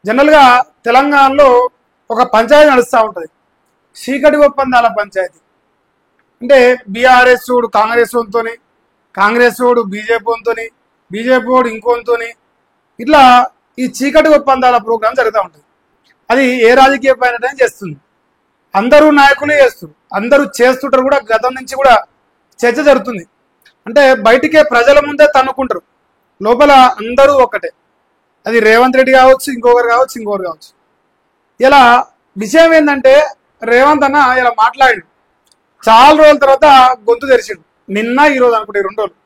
జనరల్గా తెలంగాణలో ఒక పంచాయతీ నడుస్తూ ఉంటుంది, చీకటి ఒప్పందాల పంచాయతీ. అంటే బీఆర్ఎస్ వాడు కాంగ్రెస్ వాడితో, కాంగ్రెస్ వాడు బీజేపీ వాడితో, బీజేపీ వాడు ఇంకోతో, ఇట్లా ఈ చీకటి ఒప్పందాల ప్రోగ్రాం జరుగుతూ ఉంటుంది. అది ఏ రాజకీయ పైన చేస్తుంది, అందరూ నాయకులే చేస్తారు, అందరూ చేస్తుంటారు కూడా. గతం నుంచి కూడా చర్చ జరుగుతుంది. అంటే బయటికే ప్రజల ముందే తన్నుకుంటారు, లోపల అందరూ ఒక్కటే. అది రేవంత్ రెడ్డి కావచ్చు, ఇంకొకరు కావచ్చు. ఇలా విషయం ఏంటంటే, రేవంత్ అన్న ఇలా మాట్లాడి చాలా రోజుల తర్వాత గొంతు తెరిచిండు. నిన్న ఈరోజు అనుకుంటే 2 రోజులు.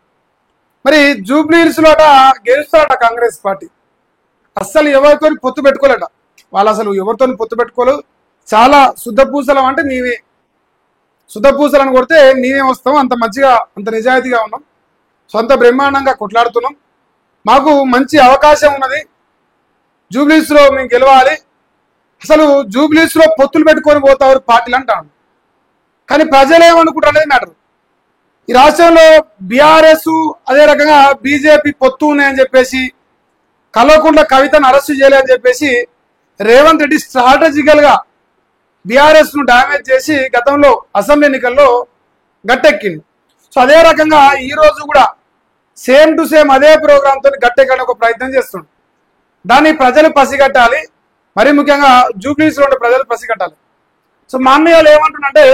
మరి జూబ్లీహిల్స్ లోట గెలుస్తారట కాంగ్రెస్ పార్టీ. అస్సలు ఎవరితో పొత్తు పెట్టుకోలేట వాళ్ళు, అసలు ఎవరితో పొత్తు పెట్టుకోలేదు. చాలా శుద్ధపూసలం అంటే నీవే, శుద్ధపూసలను కొడితే నీవే వస్తాం, అంత మంచిగా అంత నిజాయితీగా ఉన్నాం, సొంత బ్రహ్మాండంగా కొట్లాడుతున్నాం, మాకు మంచి అవకాశం ఉన్నది, జూబ్లీహిల్స్ లో మేము గెలవాలి, అసలు జూబ్లీహిల్స్ లో పొత్తులు పెట్టుకొని పోతారు పార్టీలు అంటాను. కానీ ప్రజలు ఏమనుకుంటారు అనేది మ్యాటర్. ఈ రాష్ట్రంలో బీఆర్ఎస్ అదే రకంగా బీజేపీ పొత్తు ఉన్నాయని చెప్పేసి, కల్వకుంట్ల కవితను అరెస్టు చేయలేదని చెప్పేసి రేవంత్ రెడ్డి స్ట్రాటజికల్ గా బీఆర్ఎస్ ను డామేజ్ చేసి గతంలో అసెంబ్లీ ఎన్నికల్లో గట్టెక్కింది. సో అదే రకంగా ఈ రోజు కూడా సేమ్ టు సేమ్ అదే ప్రోగ్రామ్ తో గట్టెక్కడానికి ఒక ప్రయత్నం చేస్తుంది. దాన్ని ప్రజలు పసిగట్టాలి, మరి ముఖ్యంగా జూబ్లీహిల్స్ లో ఉండే ప్రజలు పసిగట్టాలి. సో మా అన్నయ్యలు ఏమంటున్నంటే,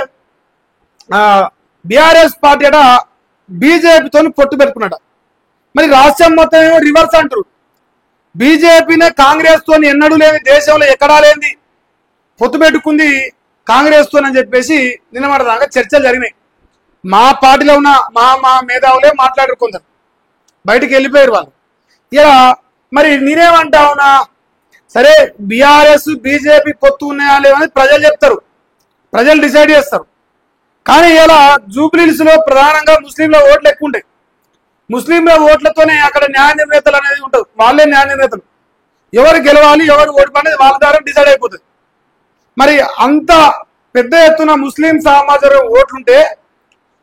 బీఆర్ఎస్ పార్టీ అట బీజేపీతో పొత్తు పెట్టుకున్నట. మరి రాష్ట్రం మొత్తం ఏమో రివర్స్ అంటారు. బీజేపీనే కాంగ్రెస్ తో ఎన్నడూ లేని, దేశంలో ఎక్కడా లేని పొత్తు పెట్టుకుంది కాంగ్రెస్ తో అని చెప్పేసి నిన్న దాకా చర్చలు జరిగినాయి. మా పార్టీలో ఉన్న మా మేధావులే మాట్లాడారు, కొందరు బయటికి వెళ్ళిపోయారు వాళ్ళు. ఇలా మరి నేనేమంటావునా, సరే బీఆర్ఎస్ బీజేపీ పొత్తు ఉన్నాయా లేవని ప్రజలు చెప్తారు, ప్రజలు డిసైడ్ చేస్తారు. కానీ ఇలా జూబ్లీహిల్స్ లో ప్రధానంగా ముస్లింల ఓట్లు ఎక్కువ ఉంటాయి. ముస్లింల ఓట్లతోనే అక్కడ న్యాయ నిర్ణేతలు అనేది ఉంటుంది, వాళ్ళే న్యాయ నిర్ణేతలు. ఎవరు గెలవాలి ఎవరు ఓడిపోయి అనేది వాళ్ళ ద్వారా డిసైడ్ అయిపోతుంది. మరి అంత పెద్ద ఎత్తున ముస్లిం సమాజం ఓట్లుంటే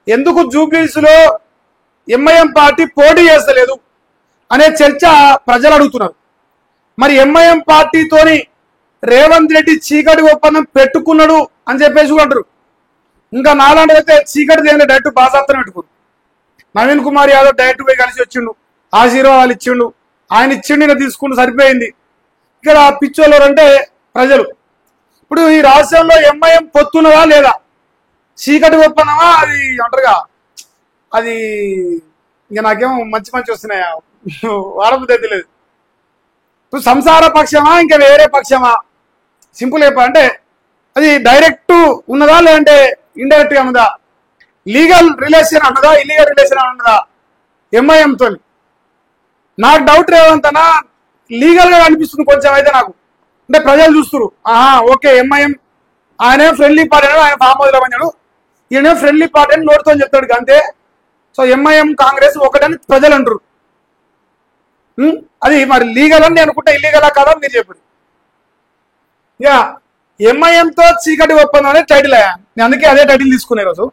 ఎందుకు జూబ్లీహిల్స్ లో ఎంఐఎం పార్టీ పోటీ చేస్తలేదు అనే చర్చ ప్రజలు అడుగుతున్నారు. మరి ఎంఐఎం పార్టీతోని రేవంత్ రెడ్డి చీకటి ఒప్పందం పెట్టుకున్నాడు అని చెప్పేసి అంటారు. ఇంకా నాలాంటి అయితే చీకటి దేని డైరెక్ట్ బాసాప్తం పెట్టుకోరు. నవీన్ కుమార్ యాదవ్ డైరెక్ట్ పోయి కలిసి వచ్చిండు, ఆశీర్వాదాలు ఇచ్చిండు, ఆయన ఇచ్చిండు, ఈయన తీసుకుంటూ సరిపోయింది. ఇక్కడ పిచ్చోళ్ళు అంటే ప్రజలు. ఇప్పుడు ఈ రాష్ట్రంలో ఎంఐఎం పొత్తున్నదా లేదా, చీకటి ఒప్పందమా, అది అంటారుగా, అది ఇంకా నాకేమో మంచి వస్తున్నాయా వాడబుద్ధి అయితే లేదు. ఇప్పుడు సంసార పక్షమా ఇంకా వేరే పక్షమా, సింపుల్ చెప్పాలంటే అది డైరెక్ట్ ఉన్నదా లేదంటే ఇండైరెక్ట్ గా ఉన్నదా, లీగల్ రిలేషన్ అన్నదా ఇల్లీగల్ రిలేషన్ అన్నదా ఎంఐఎంతో. నాకు డౌట్ రేవంతనా లీగల్ గా అనిపిస్తుంది కొంచెం అయితే నాకు. అంటే ప్రజలు చూస్తున్నారు, ఓకే ఎంఐఎం ఆయన ఫ్రెండ్లీ పార్టీ అని, ఆయన ఫామ్ హౌస్ లో పన్నాడు, ఈయన ఫ్రెండ్లీ పార్టీ అని నోటితో చెప్తాడు అంతే. సో ఎంఐఎం కాంగ్రెస్ ఒకటని ప్రజలు అంటారు. అది మరి లీగల్ అని అనుకుంటే ఇల్లీగలా కాదా మీరు చెప్పండి. ఇక ఎంఐఎంతో చీకటి ఒప్పందం అనే టైటిల్ అయ్యా, నేను అందుకే అదే టైటిల్ తీసుకునే రోజు.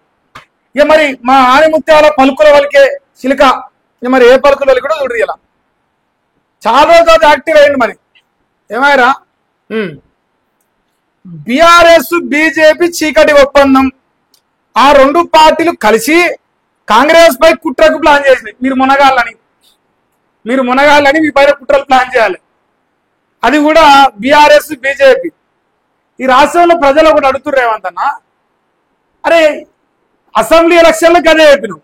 ఇక మరి మా ఆనిముత్యాల పలుకుల వలికే చిలుక, ఇక మరి ఏ పలుకుల వలికి కూడా చూడరు. ఇలా చాలా రోజులు యాక్టివ్ అయ్యింది. మరి ఏమాయరా బీఆర్ఎస్ బీజేపీ చీకటి ఒప్పందం, ఆ 2 పార్టీలు కలిసి కాంగ్రెస్ పై కుట్రకు ప్లాన్ చేసినాయి. మీరు మునగాలని మీ పైన కుట్రలు ప్లాన్ చేయాలి. అది కూడా బీఆర్ఎస్ బీజేపీ. ఈ రాష్ట్రంలో ప్రజలు ఒకటి అడుగుతున్నారు ఏమంతన్నా, అరే అసెంబ్లీ ఎలక్షన్లకు అదే చెప్పినావు,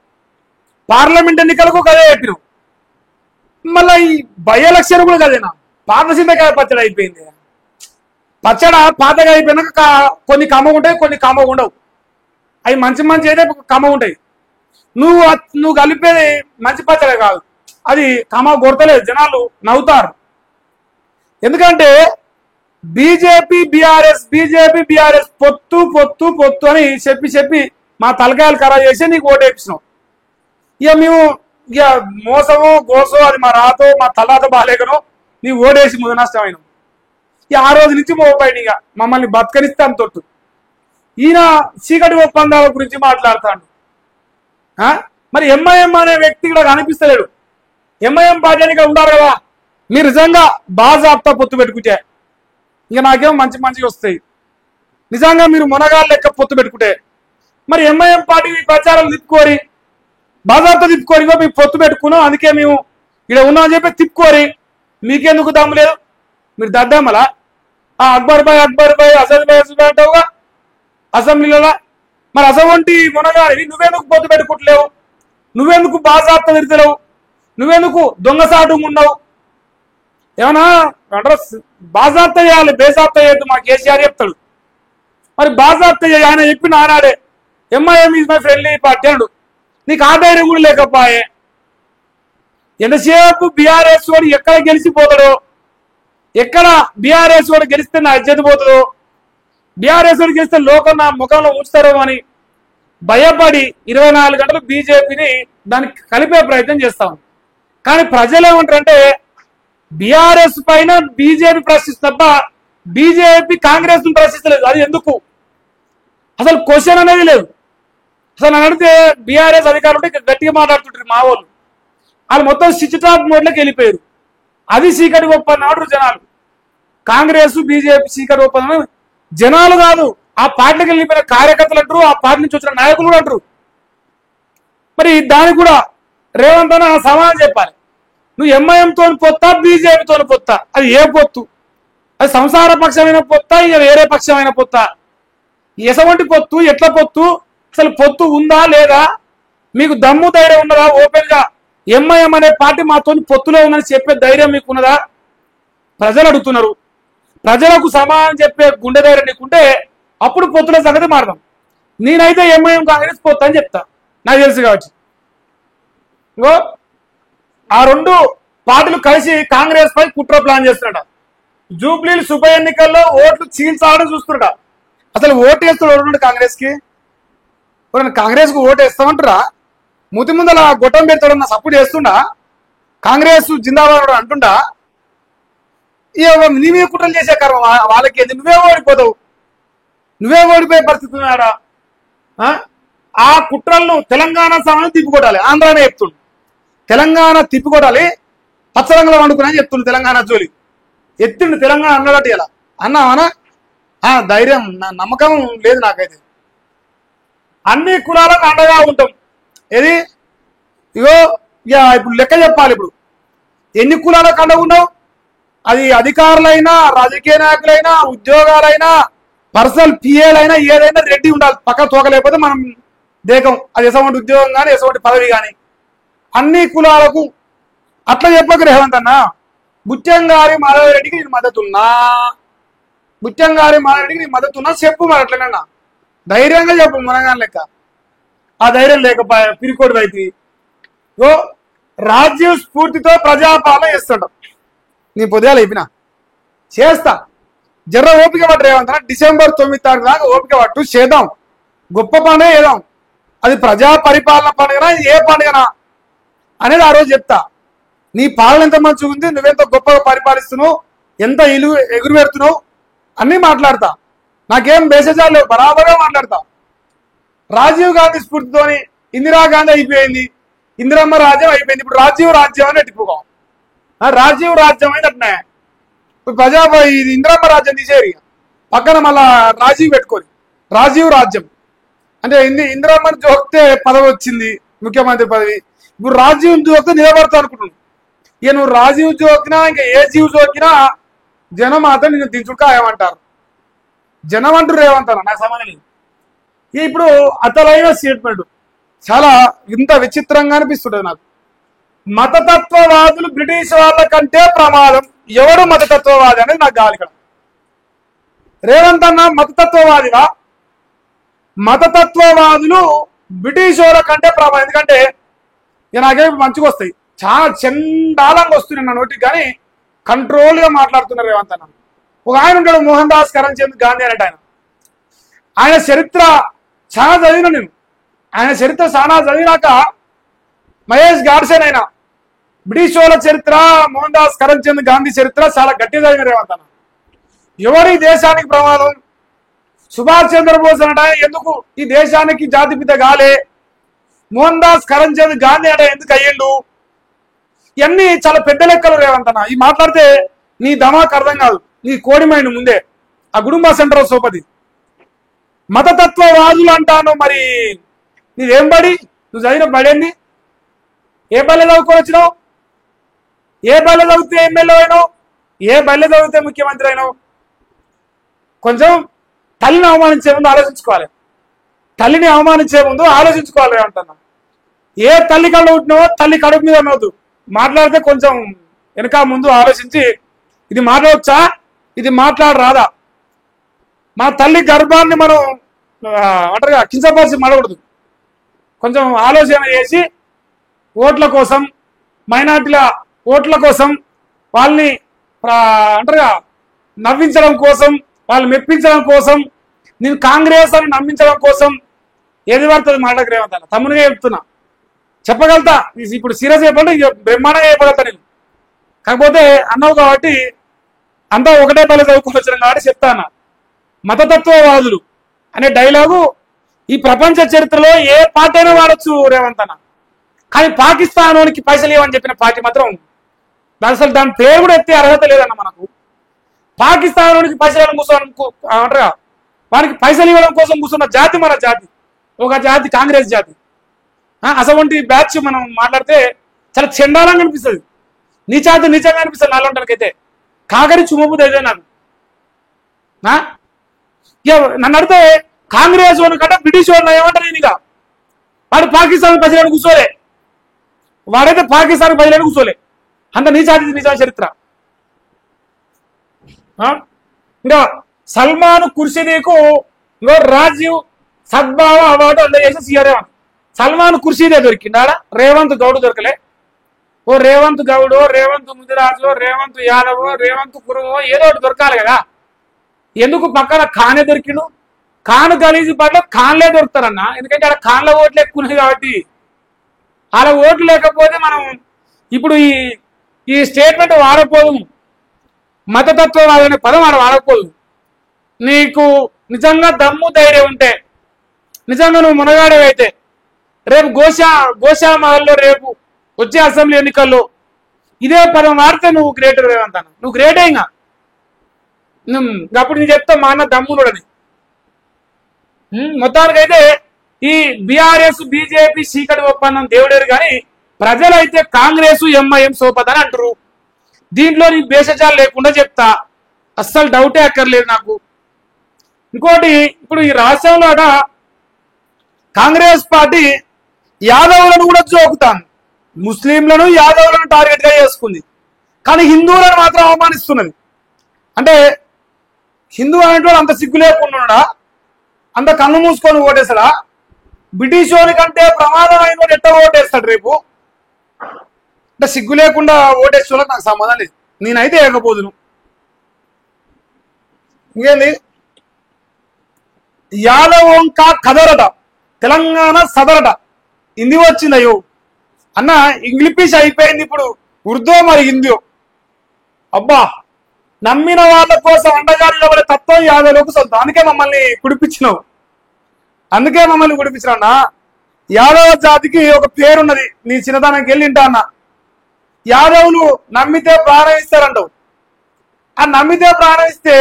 పార్లమెంట్ ఎన్నికలకు అదే చెప్పినావు, మళ్ళీ ఈ బై ఎలక్షన్ కూడా కదేనా, పాతసింతకాయ పచ్చడి అయిపోయింది. పచ్చడ పాతగా అయిపోయినాక కొన్ని కమ్మగా ఉంటాయి, కొన్ని కమ్మగా ఉండవు. అవి మంచి అయితే కమ్మగా ఉంటాయి. నువ్వు కలిపేది మంచి పచ్చడి కాదు, అది కమ్మ కొడతలేదు, జనాలు నవ్వుతారు. ఎందుకంటే బీజేపీ బీఆర్ఎస్ పొత్తు అని చెప్పి మా తలకాయలు ఖరాబ్ చేసి నీకు ఓటు వేయించినావు. ఇక మేము ఇక మోసమో గోసో అది మా రాతో మా తలాతో బాగాలేకనో నీ ఓడేసి ముందు నష్టమైనావు. ఇక ఆ రోజు నుంచి బయట ఇక మమ్మల్ని బతకనిస్తాను తొట్టు. ఈయన చీకటి ఒప్పందాల గురించి మాట్లాడతాడు. మరి ఎంఐఎం అనే వ్యక్తి కూడా కనిపిస్తలేడు. ఎంఐఎం పార్టీ ఉండారు కదా, మీరు నిజంగా బాజాప్తా పొత్తు పెట్టుకుంటే ఇక నాకేమో మంచిగా వస్తాయి. నిజంగా మీరు మునగాళ్ళ లెక్క పొత్తు పెట్టుకుంటే మరి ఎంఐఎం పార్టీ ప్రచారాలు తిప్పుకోరి, బాజాబ్తో తిప్పుకోరి. ఇగో మేము పొత్తు పెట్టుకున్నాం అందుకే మేము ఇక్కడ ఉన్నామని చెప్పి తిప్పుకోరి. మీకెందుకు దమ్ము లేదు? మీరు దద్దామలా అక్బర్ భాయ్ అసద్ భాయ్ అంటావుగా అసెంబ్లీలో. మరి అసవంటి మునగాలి నువ్వెందుకు పొత్తు పెట్టుకుంటలేవు? నువ్వెందుకు బాజాబ్తో తిరుగుతలేవు? నువ్వెందుకు దొంగసాటు ఉన్నావు? ఏమన్నా అడ్రస్ బాజాబ్తా చేయాలి, బేజాబ్తా చేయొద్దు మా కేసీఆర్ చెప్తాడు. మరి బాజాబ్తా చేయాలి ఆయన చెప్పిన ఆనాడే MIM is my friendly party అన్నాడు. నీకు ఆ ధైర్యం కూడా లేకపోయే. ఎంతసేపు బీఆర్ఎస్ వాడు ఎక్కడ గెలిచిపోతాడో, ఎక్కడ బీఆర్ఎస్ వాడు గెలిస్తే నా ఇజ్జత్ పోతుందో, బీఆర్ఎస్ వాడు గెలిస్తే లోకం నా ముఖంలో ఉంచుతారో అని భయపడి 24 గంటలు బీజేపీని దానికి కలిపే ప్రయత్నం చేస్తాం. కానీ ప్రజలు ఏమంటారంటే బీఆర్ఎస్ పైన బీజేపీ ప్రశ్నిస్తప్ప బీజేపీ కాంగ్రెస్ ను ప్రశ్నిస్తలేదు. అది ఎందుకు అసలు క్వశ్చన్ అనేది లేదు. అసలు నన్ను అడిగితే బీఆర్ఎస్ అధికారులు ఉంటే గట్టిగా మాట్లాడుతుంటారు మా వాళ్ళు మొత్తం స్విచ్ ఆఫ్ మోడ్లోకి వెళ్ళిపోయారు. అది చీకటి ఒప్పందం అంటారు జనాలు. కాంగ్రెస్ బీజేపీ చీకటి ఒప్పందం జనాలు కాదు, ఆ పార్టీకి వెళ్ళిపోయిన కార్యకర్తలు అంటారు, ఆ పార్టీ నుంచి వచ్చిన నాయకులు కూడా అంటారు. మరి దానికి కూడా రేవంత్ అన్న సమాధానం చెప్పాలి. నువ్వు ఎంఐఎంతో పొత్తా బీజేపీతో పొత్తా? అది ఏ పొత్తు? అది సంసార పక్షమైన పొత్తా, ఇక వేరే పక్షమైన పొత్తా? ఎసవంటి పొత్తు, ఎట్లా పొత్తు? అసలు పొత్తు ఉందా లేదా? మీకు దమ్ము ధైర్యం ఉన్నదా? ఓపెన్ గా ఎంఐఎం అనే పార్టీ మాతో పొత్తులో ఉందని చెప్పే ధైర్యం మీకు ఉన్నదా? ప్రజలు అడుగుతున్నారు. ప్రజలకు సమాధానం చెప్పే గుండె ధైర్యం నీకుంటే అప్పుడు పొత్తుల సంగతి మారదాం. నేనైతే ఎంఐఎం కాంగ్రెస్ పొత్తు అని చెప్తా, నాకు తెలుసు కాబట్టి. ఇంకో ఆ రెండు పార్టీలు కలిసి కాంగ్రెస్ పై కుట్ర ప్లాన్ చేస్తున్నాడ. జూబ్లీలు ఉప ఎన్నికల్లో ఓట్లు చీల్చాలని చూస్తున్నాడ. అసలు ఓటు వేస్తున్నాడు కాంగ్రెస్ కి? కాంగ్రెస్ కు ఓటు వేస్తామంటారా? ముతి ముందల గొట్టం పెడతాడన్న సపోర్ట్ చేస్తుండా? కాంగ్రెస్ జిందాబాద్ అంటుండా? నీ మీద కుట్రలు చేసే కర్మ వాళ్ళకి. నువ్వే ఓడిపోతావు, నువ్వే ఓడిపోయే పరిస్థితి ఉన్నాడా? ఆ కుట్రలను తెలంగాణ సమానం తిప్పికొట్టాలి. ఆంధ్రానే చెప్తుండు తెలంగాణ తిప్పికొట్టాలి, పచ్చరంగంలో వండుకుని చెప్తుండు. తెలంగాణ జోలి ఎత్తిండు తెలంగాణ అన్నదట. ఇలా అన్నావనా? ధైర్యం నమ్మకం లేదు నాకైతే. అన్ని కులాలకు అండగా ఉంటాం. ఏది ఇగో ఇక ఇప్పుడు లెక్క చెప్పాలి. ఇప్పుడు ఎన్ని కులాలకు అండగా ఉన్నావు? అది అధికారులైనా, రాజకీయ నాయకులైనా, ఉద్యోగాలైనా, పర్సనల్ పిఏలైనా ఏదైనా రెడ్డి ఉండాలి. పక్క తోకలేకపోతే మనం దేకం. అది ఎసవంటి ఉద్యోగం కానీ ఎసవంటి పదవి కానీ అన్ని కులాలకు. అట్లా చెప్పకు రేవంత్ అన్న. బుచ్చంగారి మాధవరెడ్డికి నేను మద్దతున్నా, బుచ్చంగారి మాధవరెడ్డికి నేను మద్దతున్నా చెప్పు. మరి అట్లనన్నా ధైర్యంగా చెప్పు మనగాని లెక్క. ఆ ధైర్యం లేకపోయా పిరికోడు వైపు. ఓ రాజ్యం స్ఫూర్తితో ప్రజాపాలన చేస్తాడు. నీ పొద్దుగాల అయిపోయినా చేస్తా. జర్ర ఓపిక పట్టు రేవంత్ అన్న. డిసెంబర్ 9 తారీఖు దాకా ఓపిక పట్టు, చేద్దాం. గొప్ప పండుగ చేద్దాం. అది ప్రజా పరిపాలన పండుగనా ఏ పండుగనా అనేది ఆ రోజు చెప్తా. నీ పాలన ఎంత మంచిగా ఉంది, నువ్వెంత గొప్పగా పరిపాలిస్తున్నావు, ఎంత ఎగురు పెడుతున్నావు అన్నీ మాట్లాడతా. నాకేం బేసజాలు లేవు, బరాబర్గా మాట్లాడతా. రాజీవ్ గాంధీ స్ఫూర్తితోని ఇందిరాగాంధీ అయిపోయింది, ఇందిరమ్మ రాజ్యం అయిపోయింది. ఇప్పుడు రాజీవ్ రాజ్యం అని ఎట్టిపోతాం. రాజీవ్ రాజ్యం అయింది అట్నే. ఇది ఇందిరమ్మ రాజ్యం తీసేరి, పక్కన మళ్ళా రాజీవ్ పెట్టుకోరు. రాజీవ్ రాజ్యం అంటే ఇందిరమ్మని జోక్తే పదవి వచ్చింది, ముఖ్యమంత్రి పదవి. ఇప్పుడు రాజీవ్ జోక్తే నిలబడతావు అనుకుంటున్నాను. ఇక నువ్వు రాజీవ్ జోకినా ఇంకా ఏ జీవ్ జోకినా జనం మాత్రం నిన్ను దించుడుకా ఏమంటారు. జనం అంటారు ఏమంటారు, నాకు సంబంధం లేదు. ఇప్పుడు అతలైన స్టేట్మెంట్ చాలా ఇంత విచిత్రంగా అనిపిస్తుంటది నాకు. మతతత్వవాదులు బ్రిటిష్ వాళ్ళ కంటే ప్రమాదం. ఎవడు మతతత్వవాది అనేది నాకు కావాలి ఇక్కడ. రేవంత్ అన్న మతతత్వవాదిగా? మతతత్వవాదులు బ్రిటిష్ వాళ్ళ కంటే ప్రమాదం. ఎందుకంటే ఇక నాకేమి మంచిగా వస్తాయి, చాలా చండాలంగా వస్తున్నాయి నా నోటికి, కానీ కంట్రోల్గా మాట్లాడుతున్నారు రేవంత్ అన్న. ఒక ఆయన ఉంటాడు మోహన్ దాస్ కరంచంద్ గాంధీ అనేట ఆయన చరిత్ర చాలా చదివిన నేను. ఆయన చరిత్ర చాలా చదివినాక మహేష్ గాడ్సేన్ అయినా బ్రిటిష్ వాళ్ళ చరిత్ర, మోహన్ దాస్ కరంచంద్ గాంధీ చరిత్ర చాలా గట్టిగా చదివిన రేవంత్ అన్న. ఎవరి దేశానికి ప్రమాదం? సుభాష్ చంద్రబోస్ అనట ఎందుకు ఈ దేశానికి జాతిపిత గాలే? మోహన్ దాస్ కరంచంద్ గాంధీ అట ఎందుకు అయ్యిండు? ఇవన్నీ చాలా పెద్ద లెక్కలు రేవంత్ అన్న. ఈ మాట్లాడితే నీ దమాకు అర్థం కాదు. నీ కోడిమైండ్ ముందే ఆ గుడుంబ సెంటర్ సోపతి మతతత్వవాదులు అంటాను. మరి నీదేం బడి, నువ్వు చదివిన బడేంది? ఏ బల్లె చదువుకొని వచ్చినావు? ఏ బల్లె చదివితే ఎమ్మెల్యే అయినావు? ఏ బల్లె చదివితే ముఖ్యమంత్రి అయినావు? కొంచెం తల్లిని అవమానించే ముందు ఆలోచించుకోవాలి. తల్లిని అవమానించే ముందు ఆలోచించుకోవాలి అంటున్నా. ఏ తల్లి కళ్ళు పుట్టినావో తల్లి కడుపు మీద అనవద్దు. మాట్లాడితే కొంచెం వెనక ముందు ఆలోచించి ఇది మాట్లాడవచ్చా, ఇది మాట్లాడరాదా. మా తల్లి గర్భాన్ని మనం అంటారుగా కించపరిచి మాడకూడదు. కొంచెం ఆలోచన చేసి ఓట్ల కోసం, మైనార్టీల ఓట్ల కోసం, వాళ్ళని అంటారుగా నవ్వించడం కోసం, వాళ్ళు మెప్పించడం కోసం, నేను కాంగ్రెస్ అని నమ్మించడం కోసం ఏది పడుతుంది మాటకు రేవంత్ అన్న. తమ్మునిగా చెప్తున్నా, చెప్పగలుగుతా. ఇప్పుడు సీరియస్ చెప్పండి, బ్రహ్మాండంగా చెప్పగలుగుతా నేను. కాకపోతే అన్నావు కాబట్టి అంతా ఒకటే పల్లె చదువుకొని వచ్చినాం కాబట్టి చెప్తాను. మతతత్వవాదులు అనే డైలాగు ఈ ప్రపంచ చరిత్రలో ఏ పార్టీ అయినా వాడచ్చు రేవంత్ అన్న. కానీ పాకిస్తాన్కి పైసలు ఇవ్వని చెప్పిన పార్టీ మాత్రం అసలు దాని పేరు కూడా ఎత్తే అర్హత లేదన్న మనకు. పాకిస్తాన్కి పైసలు అంటారా, వానికి పైసలు ఇవ్వడం కోసం కూర్చున్న జాతి మన జాతి, ఒక జాతి కాంగ్రెస్ జాతి. అసలు బ్యాచ్ మనం మాట్లాడితే చాలా చెండాలంగా అనిపిస్తుంది, నీచంగా అనిపిస్తుంది. నాలుగుంటలకైతే కాకరి చుమ్మబుద్ధి అయితే నాకు. నన్ను అడితే కాంగ్రెస్ వాడు కంటే బ్రిటిష్ వాడు ఏమంటారు? నేను ఇక వాడు పాకిస్తాన్ ప్రజలను కూర్చోలే, వాడైతే పాకిస్తాన్ ప్రజలను కూర్చోలే. అంత నీచా చరిత్ర. ఇంకా సల్మాన్ ఖుర్షీదీకు రాజీవ్ సద్భావ అవార్డు అందజేసి సీఆర్ సల్మాన్ ఖుర్షీదే దొరికిందాడ, రేవంత్ గౌడ్ దొరకలే. ఓ రేవంత్ గౌడో, రేవంత్ ముదిరాజో, రేవంత్ యాదవో, రేవంత్ కురువో ఏదో ఒకటి దొరకాలి కదా. ఎందుకు పక్కన ఖానే దొరికిండు? ఖాన్ గలీజు పట్ల ఖాన్లే దొరుకుతారన్న. ఎందుకంటే అక్కడ ఖాన్ల ఓట్లు ఎక్కువ ఉన్నాయి కాబట్టి. అలా ఓట్లు లేకపోతే మనం ఇప్పుడు ఈ స్టేట్మెంట్ వాడకపోదు. మతతత్వం అనే పదం ఆడ వాడకపోదు. నీకు నిజంగా దమ్ము ధైర్యం ఉంటే, నిజంగా నువ్వు మునగాడేవైతే రేపు గోషా మహల్లో రేపు వచ్చే అసెంబ్లీ ఎన్నికల్లో ఇదే పదం వాడితే నువ్వు గ్రేటర్ రేవంత్ అన్న. నువ్వు గ్రేటే. ఇంకా అప్పుడు నేను చెప్తా మా అన్న దమ్మునుడని. మొత్తానికైతే ఈ బీఆర్ఎస్ బీజేపీ చీకటి ఒప్పందం దేవుడేరు కానీ ప్రజలైతే కాంగ్రెస్ ఎంఐఎం సోపదని అంటారు. దీంట్లో నీకు భేషజాలు లేకుండా చెప్తా, అస్సలు డౌటే అక్కర్లేదు నాకు. ఇంకోటి, ఇప్పుడు ఈ రాష్ట్రంలో కాంగ్రెస్ పార్టీ యాదవులను కూడా జోకుతాను, ముస్లింలను యాదవులను టార్గెట్ గా చేసుకుంది. కానీ హిందువులను మాత్రం అవమానిస్తున్నది. అంటే హిందూ అనేటువంటి అంత సిగ్గు లేకుండా అంత కన్ను మూసుకొని ఓటేస్తాడా? బ్రిటిష్ వాడి కంటే ప్రమాదమైన వాడు ఎట్ట ఓటేస్తాడు రేపు? అంటే సిగ్గు లేకుండా ఓటేసుకోవడానికి నాకు సంబంధం లేదు, నేనైతే ఏకపోదును. ఇంకేంది, యాదవంకా కదరట, తెలంగాణ సదరట, హిందీ వచ్చింది. అయ్యో అన్న, ఇంగ్లీష్ అయిపోయింది, ఇప్పుడు ఉర్దూ మరి హిందీ. అబ్బా, నమ్మిన వాళ్ళ కోసం అండగా నిలబడే తత్వం యాదవులకు సొంతం. అందుకే మమ్మల్ని కుడిపించినావు. అన్న. యాదవ జాతికి ఒక పేరున్నది, నీ చిన్నతనానికి వెళ్ళింటా అన్న. యాదవులు నమ్మితే ప్రాణం ఇస్తారంటావు. ఆ నమ్మితే ప్రాణం ఇస్తే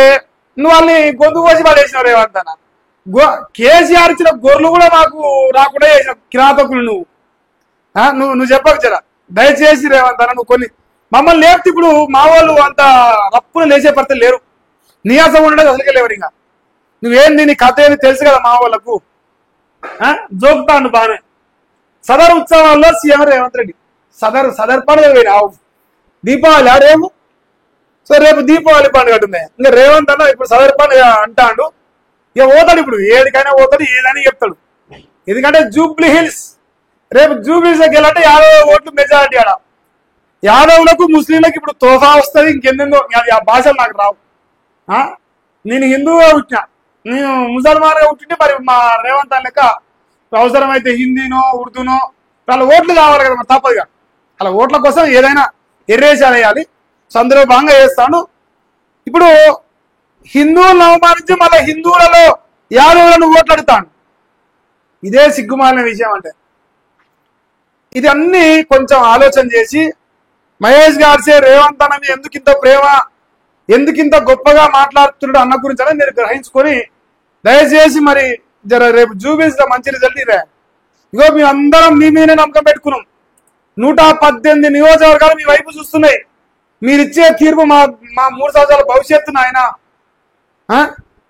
నువ్వు వాళ్ళని గొంతు కోసి పడేసినావు రేవంత్ అన్న. కేసీఆర్ ఇచ్చిన గొర్రెలు కూడా మాకు రాకుండా చేసిన కిరాతకులు నువ్వు చెప్పకు జరా దయచేసి రేవంత్ అన్న. నువ్వు కొన్ని మమ్మల్ని లేపితే ఇప్పుడు మా వాళ్ళు అంత రప్పున లేచే పరిస్థితి లేరు. నీయాసం ఉండడం అసలుకే లేవరు. ఇంకా నువ్వేంది, నీ కథ ఏంది తెలుసు కదా మా వాళ్ళకు. జోకుతాను బాగానే. సదర్ ఉత్సవాల్లో సీఎం రేవంత్ రెడ్డి సదర్ పండుగ పోయినావు. దీపావళి రేపు, సో రేపు దీపావళి పండుగ ఉంటుంది. ఇంకా రేవంత్ అన్న ఇప్పుడు సదర్ పండుగ అంటాడు. ఇక పోతాడు, ఇప్పుడు ఏడికైనా పోతాడు, ఏదని చెప్తాడు. ఎందుకంటే జూబ్లీ హిల్స్, రేపు జూబ్లీ హిల్స్కి వెళ్ళాలంటే 50 ఓట్లు మెజారిటీ ఆడ. యాదవులకు ముస్లింలకు ఇప్పుడు తోఫా వస్తుంది, ఇంకెందో ఆ భాషలు నాకు రావు. నేను హిందూగా పుట్టినా, నేను ముసల్మాన్గా పుట్టింటే మరి మా రేవంత్ లెక్క అవసరమైతే హిందీనో ఉర్దూనో వాళ్ళ ఓట్లు కావాలి కదా, మరి తప్పదుగా. అలా ఓట్ల కోసం ఏదైనా ఎర్రేసాలు వేయాలి. సో అందులో భాగంగా వేస్తాను. ఇప్పుడు హిందువులను అవమానించి మళ్ళీ హిందువులలో యాదవులను ఓట్లాడుతాను. ఇదే సిగ్గుమాలిన విషయం. అంటే ఇది అన్ని కొంచెం ఆలోచన చేసి మహేష్ గారిసే రేవంత్ అన్న ఎందుకు ఇంత ప్రేమ, ఎందుకింత గొప్పగా మాట్లాడుతున్నాడు అన్న గురించి అని మీరు గ్రహించుకొని దయచేసి మరి జర రేపు జూబిల్స్ మంచి రిజల్ట్ ఇదే. ఇగో మేము అందరం మీ మీదనే నమ్మకం పెట్టుకున్నాం. 118 నియోజకవర్గాలు మీ వైపు చూస్తున్నాయి. మీరిచ్చే తీర్పు మా 3 సంవత్సరాల భవిష్యత్తు నాయన.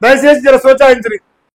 దయచేసి జర సోచాయించండి.